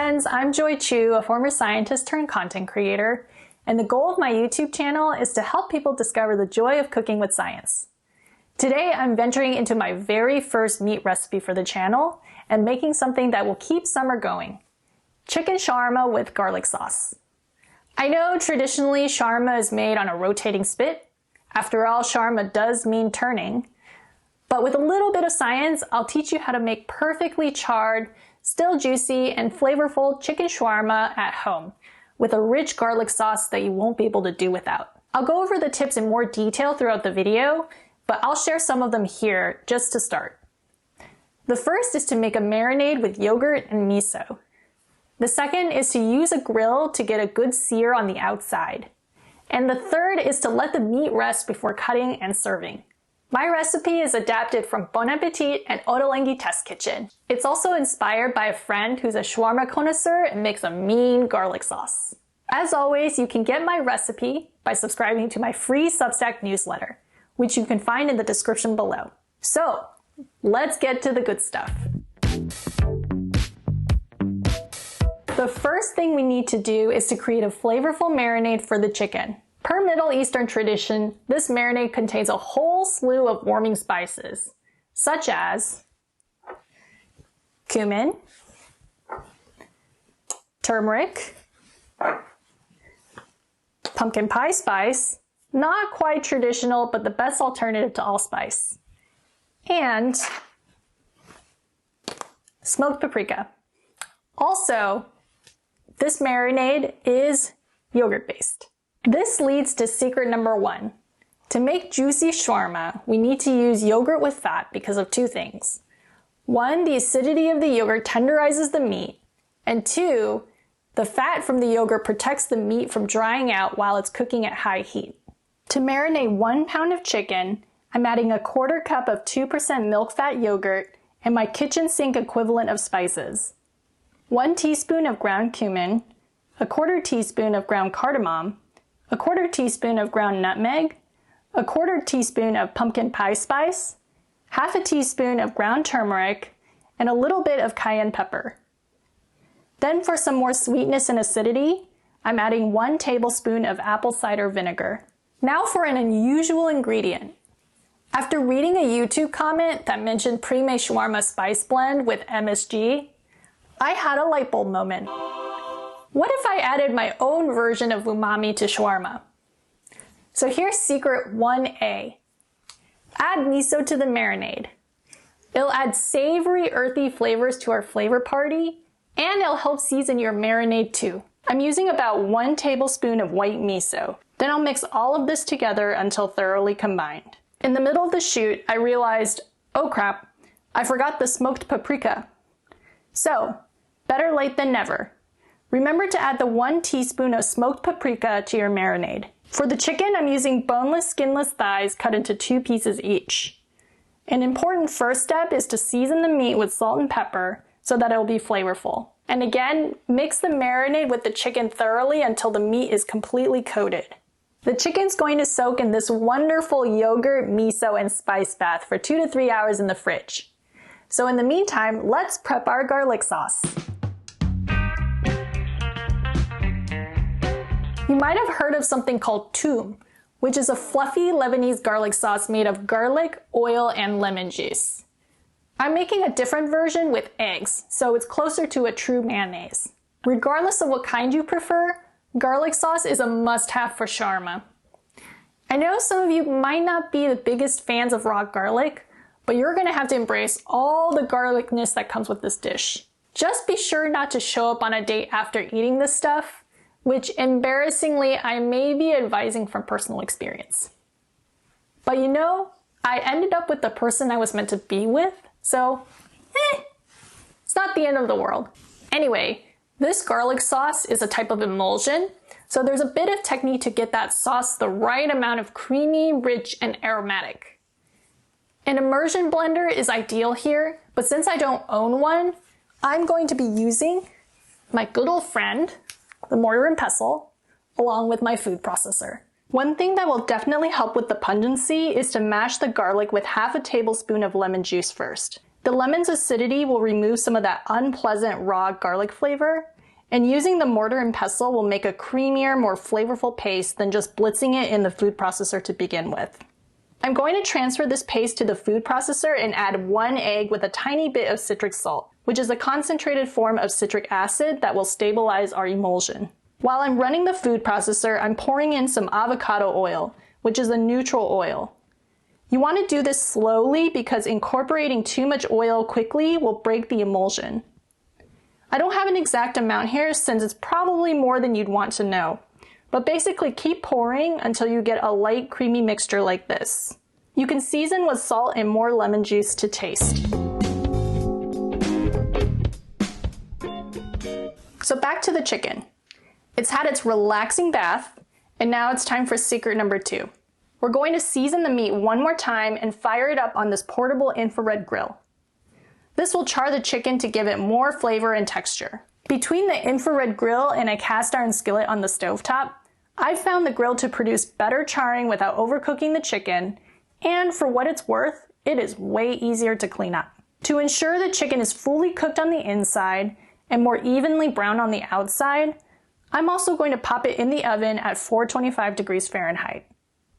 friends, I'm Joy Chu, a former scientist turned content creator, and the goal of my YouTube channel is to help people discover the joy of cooking with science. Today I'm venturing into my very first meat recipe for the channel and making something that will keep summer going. Chicken shawarma with garlic sauce. I know traditionally shawarma is made on a rotating spit. After all, shawarma does mean turning. But with a little bit of science, I'll teach you how to make perfectly charred, still juicy, and flavorful chicken shawarma at home with a rich garlic sauce that you won't be able to do without. I'll go over the tips in more detail throughout the video, but I'll share some of them here just to start. The first is to make a marinade with yogurt and miso. The second is to use a grill to get a good sear on the outside. And the third is to let the meat rest before cutting and serving. My recipe is adapted from Bon Appetit and Ottolenghi Test Kitchen. It's also inspired by a friend who's a shawarma connoisseur and makes a mean garlic sauce. As always, you can get my recipe by subscribing to my free Substack newsletter, which you can find in the description below. So, let's get to the good stuff. The first thing we need to do is to create a flavorful marinade for the chicken. Per Middle Eastern tradition, this marinade contains a whole slew of warming spices, such as cumin, turmeric, pumpkin pie spice, not quite traditional, but the best alternative to allspice, and smoked paprika. Also, this marinade is yogurt-based. This leads to secret number 1. To make juicy shawarma, we need to use yogurt with fat because of 2 things. 1, the acidity of the yogurt tenderizes the meat, and 2, the fat from the yogurt protects the meat from drying out while it's cooking at high heat. To marinate 1 pound of chicken, I'm adding 1/4 cup of 2% milk fat yogurt and my kitchen sink equivalent of spices. 1 teaspoon of ground cumin, 1/4 teaspoon of ground cardamom, 1/4 teaspoon of ground nutmeg, 1/4 teaspoon of pumpkin pie spice, 1/2 teaspoon of ground turmeric, and a little bit of cayenne pepper. Then for some more sweetness and acidity, I'm adding 1 tablespoon of apple cider vinegar. Now for an unusual ingredient. After reading a YouTube comment that mentioned pre-made shawarma spice blend with MSG, I had a light bulb moment. What if I added my own version of umami to shawarma? So here's secret 1A. Add miso to the marinade. It'll add savory, earthy flavors to our flavor party, and it'll help season your marinade too. I'm using about 1 tablespoon of white miso. Then I'll mix all of this together until thoroughly combined. In the middle of the shoot, I realized, oh crap, I forgot the smoked paprika. So, better late than never. Remember to add the 1 teaspoon of smoked paprika to your marinade. For the chicken, I'm using boneless, skinless thighs cut into 2 pieces each. An important first step is to season the meat with salt and pepper so that it will be flavorful. And again, mix the marinade with the chicken thoroughly until the meat is completely coated. The chicken's going to soak in this wonderful yogurt, miso, and spice bath for 2 to 3 hours in the fridge. So in the meantime, let's prep our garlic sauce. You might have heard of something called toum, which is a fluffy Lebanese garlic sauce made of garlic, oil, and lemon juice. I'm making a different version with eggs, so it's closer to a true mayonnaise. Regardless of what kind you prefer, garlic sauce is a must-have for shawarma. I know some of you might not be the biggest fans of raw garlic, but you're going to have to embrace all the garlicness that comes with this dish. Just be sure not to show up on a date after eating this stuff, which embarrassingly I may be advising from personal experience. But you know, I ended up with the person I was meant to be with, so it's not the end of the world. Anyway, this garlic sauce is a type of emulsion, so there's a bit of technique to get that sauce the right amount of creamy, rich, and aromatic. An immersion blender is ideal here, but since I don't own one, I'm going to be using my good old friend, the mortar and pestle, along with my food processor. One thing that will definitely help with the pungency is to mash the garlic with 1/2 tablespoon of lemon juice first. The lemon's acidity will remove some of that unpleasant raw garlic flavor, and using the mortar and pestle will make a creamier, more flavorful paste than just blitzing it in the food processor to begin with. I'm going to transfer this paste to the food processor and add 1 egg with a tiny bit of citric salt, which is a concentrated form of citric acid that will stabilize our emulsion. While I'm running the food processor, I'm pouring in some avocado oil, which is a neutral oil. You want to do this slowly because incorporating too much oil quickly will break the emulsion. I don't have an exact amount here since it's probably more than you'd want to know, but basically keep pouring until you get a light creamy mixture like this. You can season with salt and more lemon juice to taste. So back to the chicken. It's had its relaxing bath, and now it's time for secret number 2. We're going to season the meat one more time and fire it up on this portable infrared grill. This will char the chicken to give it more flavor and texture. Between the infrared grill and a cast iron skillet on the stovetop, I've found the grill to produce better charring without overcooking the chicken, and for what it's worth, it is way easier to clean up. To ensure the chicken is fully cooked on the inside and more evenly brown on the outside, I'm also going to pop it in the oven at 425 degrees Fahrenheit.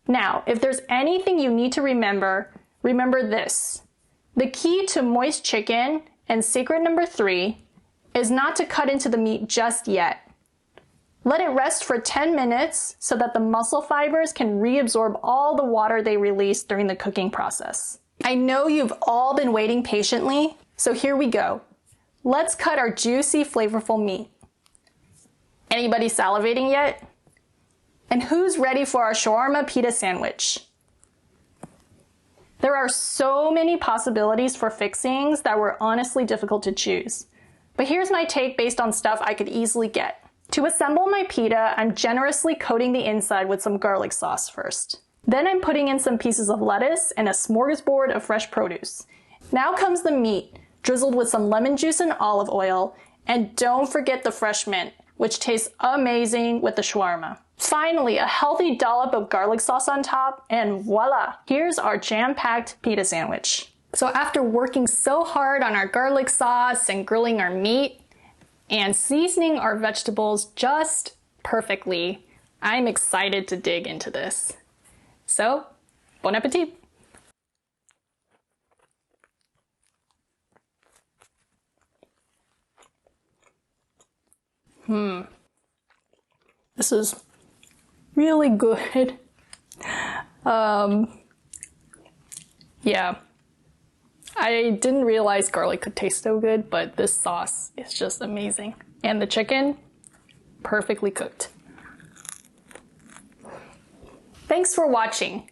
Now, if there's anything you need to remember this. The key to moist chicken, and secret number 3, is not to cut into the meat just yet. Let it rest for 10 minutes so that the muscle fibers can reabsorb all the water they release during the cooking process. I know you've all been waiting patiently, so here we go. Let's cut our juicy, flavorful meat. Anybody salivating yet? And who's ready for our shawarma pita sandwich? There are so many possibilities for fixings that were honestly difficult to choose. But here's my take based on stuff I could easily get. To assemble my pita, I'm generously coating the inside with some garlic sauce first. Then I'm putting in some pieces of lettuce and a smorgasbord of fresh produce. Now comes the meat, drizzled with some lemon juice and olive oil, and don't forget the fresh mint, which tastes amazing with the shawarma. Finally, a healthy dollop of garlic sauce on top, and voila! Here's our jam-packed pita sandwich. So after working so hard on our garlic sauce and grilling our meat, and seasoning our vegetables just perfectly, I'm excited to dig into this. So, bon appetit! This is really good. Yeah. I didn't realize garlic could taste so good, but this sauce is just amazing. And the chicken, perfectly cooked. Thanks for watching.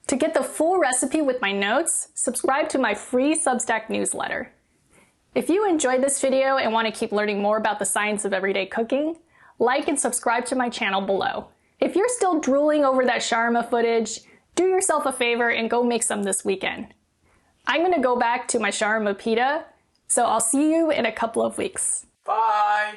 To get the full recipe with my notes, subscribe to my free Substack newsletter. If you enjoyed this video and want to keep learning more about the science of everyday cooking, like and subscribe to my channel below. If you're still drooling over that shawarma footage, do yourself a favor and go make some this weekend. I'm gonna go back to my shawarma pita, so I'll see you in a couple of weeks. Bye!